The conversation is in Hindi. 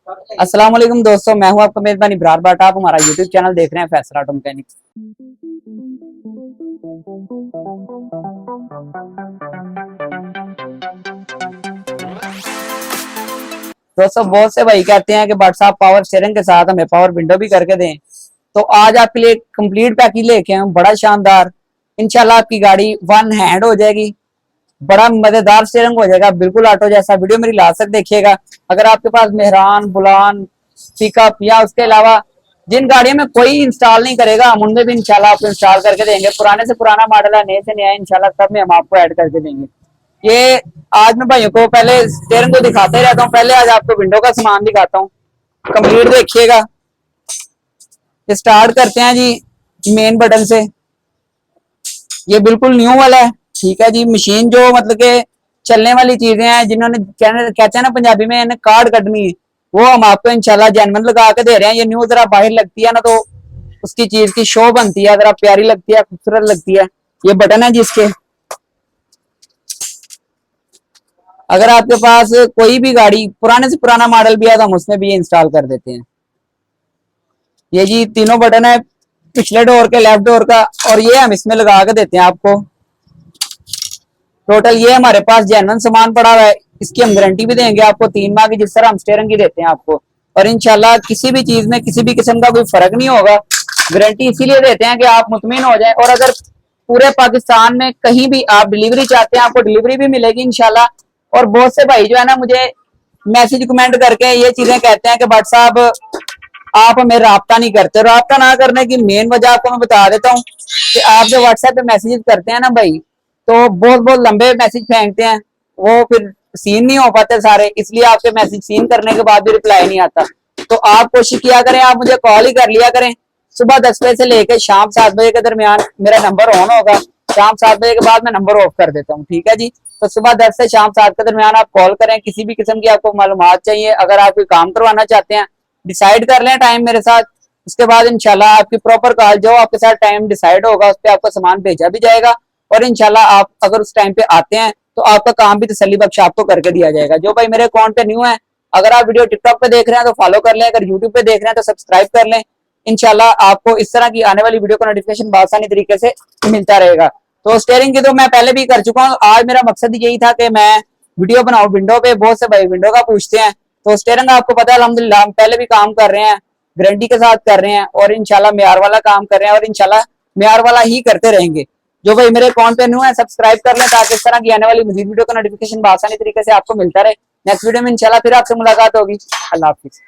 अस्सलाम वालेकुम दोस्तों, मैं हूं आपका मेजबान इब्रार बाट। आप हमारा यूट्यूब चैनल देख रहे हैं फैसल ऑटो मैकेनिक्स। दोस्तों बहुत से भाई कहते हैं कि बाट साहब पावर स्टीयरिंग के साथ हमें पावर विंडो भी करके दें, तो आज आपके लिए कंप्लीट पैकेज लेके आए, बड़ा शानदार। इंशाल्लाह आपकी गाड़ी वन हैंड हो जाएगी, बड़ा मजेदार स्टीयरिंग हो जाएगा, बिल्कुल ऑटो जैसा। वीडियो मेरी लास्ट तक देखिएगा। अगर आपके पास मेहरान, बुलान, पिकअप या उसके अलावा जिन गाड़ियों में कोई इंस्टॉल नहीं करेगा, हम उनमें भी इंशाल्लाह आपको इंस्टॉल करके देंगे। पुराने से पुराना मॉडल है, नए से नया, इंशाल्लाह सब में हम आपको ऐड करके देंगे। ये आज मैं भाइयों को पहले स्टीयरिंग को दिखाते रहता हूँ, पहले आज आपको विंडो का सामान दिखाता हूँ, कंप्लीट देखिएगा। स्टार्ट करते हैं जी मेन बटन से। ये बिल्कुल न्यू वाला है, ठीक है जी। मशीन जो मतलब के चलने वाली चीजें हैं, जिन्होंने कहते हैं ना पंजाबी में इन्हें कार्ड कटनी है, वो हम आपको इंशाल्लाह जेन्युइन लगा के दे रहे हैं। ये न्यू जरा बाहर लगती है ना, तो उसकी चीज की शो बनती है, जरा प्यारी लगती है, खूबसूरत लगती है। ये बटन है जिसके, अगर आपके पास कोई भी गाड़ी पुराने से पुराना मॉडल भी है तो हम उसमें भी इंस्टॉल कर देते हैं। ये जी तीनों बटन है, पिछले डोर के, लेफ्ट डोर का, और ये हम इसमें लगा के देते हैं आपको। टोटल ये हमारे पास जेन्युइन सामान पड़ा हुआ है, इसकी हम गारंटी भी देंगे आपको 3 माह की, जिस तरह हम स्टीयरिंग की देते हैं आपको। और इंशाल्लाह किसी भी चीज में किसी भी किस्म का कोई फर्क नहीं होगा। गारंटी इसीलिए देते हैं कि आप मुतमिन हो जाए। और अगर पूरे पाकिस्तान में कहीं भी आप डिलीवरी चाहते हैं, आपको डिलीवरी भी मिलेगी इंशाल्लाह। और बहुत से भाई जो है ना, मुझे मैसेज कमेंट करके ये चीजें कहते हैं कि भट्ट साहब आप हमें राब्ता नहीं करते। राब्ता ना करने की मेन वजह आपको मैं बता देता हूँ कि आप जो व्हाट्सएप पे मैसेज करते हैं ना भाई, तो बहुत बहुत लंबे मैसेज फेंकते हैं, वो फिर सीन नहीं हो पाते सारे, इसलिए आपके मैसेज सीन करने के बाद भी रिप्लाई नहीं आता। तो आप कोशिश किया करें, आप मुझे कॉल ही कर लिया करें। सुबह 10 बजे से लेकर शाम 7 बजे के दरमियान मेरा नंबर ऑन होगा, शाम 7 बजे के बाद मैं नंबर ऑफ कर देता हूँ, ठीक है जी। तो सुबह 10 से शाम 7 के दरमियान आप कॉल करें, किसी भी किस्म की आपको मालूमात चाहिए, अगर आप कोई काम करवाना चाहते हैं, डिसाइड कर लें टाइम मेरे साथ। उसके बाद इंशाल्लाह आपकी प्रॉपर कॉल जो आपके साथ टाइम डिसाइड होगा, उस पर आपका सामान भेजा भी जाएगा। और इंशाल्लाह आप अगर उस टाइम पे आते हैं तो आपका काम भी तसल्ली बख्श आपको करके दिया जाएगा। जो भाई मेरे अकाउंट पे न्यू है, अगर आप वीडियो टिकटॉक पे देख रहे हैं तो फॉलो कर लें, अगर यूट्यूब पे देख रहे हैं तो सब्सक्राइब कर लें। इंशाल्लाह आपको इस तरह की आने वाली वीडियो का नोटिफिकेशन आसानी तरीके से मिलता रहेगा। तो स्टीयरिंग की तो मैं पहले भी कर चुका हूँ। आज मेरा मकसद यही था कि मैं वीडियो बनाऊं विंडो पे। बहुत से भाई विंडो का पूछते हैं, तो स्टीयरिंग आपको पता है अल्हम्दुलिल्लाह हम पहले भी काम कर रहे हैं, गारंटी के साथ कर रहे हैं, और इंशाल्लाह म्यार वाला काम कर रहे हैं, और इंशाल्लाह म्यार वाला ही करते रहेंगे। जो भाई मेरे अकाउंट पे न्यू है, सब्सक्राइब कर लें ताकि इस तरह की आने वाली मजीद वीडियो का नोटिफिकेशन आसानी तरीके से आपको मिलता रहे। नेक्स्ट वीडियो में इंशाल्लाह फिर आपसे मुलाकात होगी। अल्लाह हाफिज।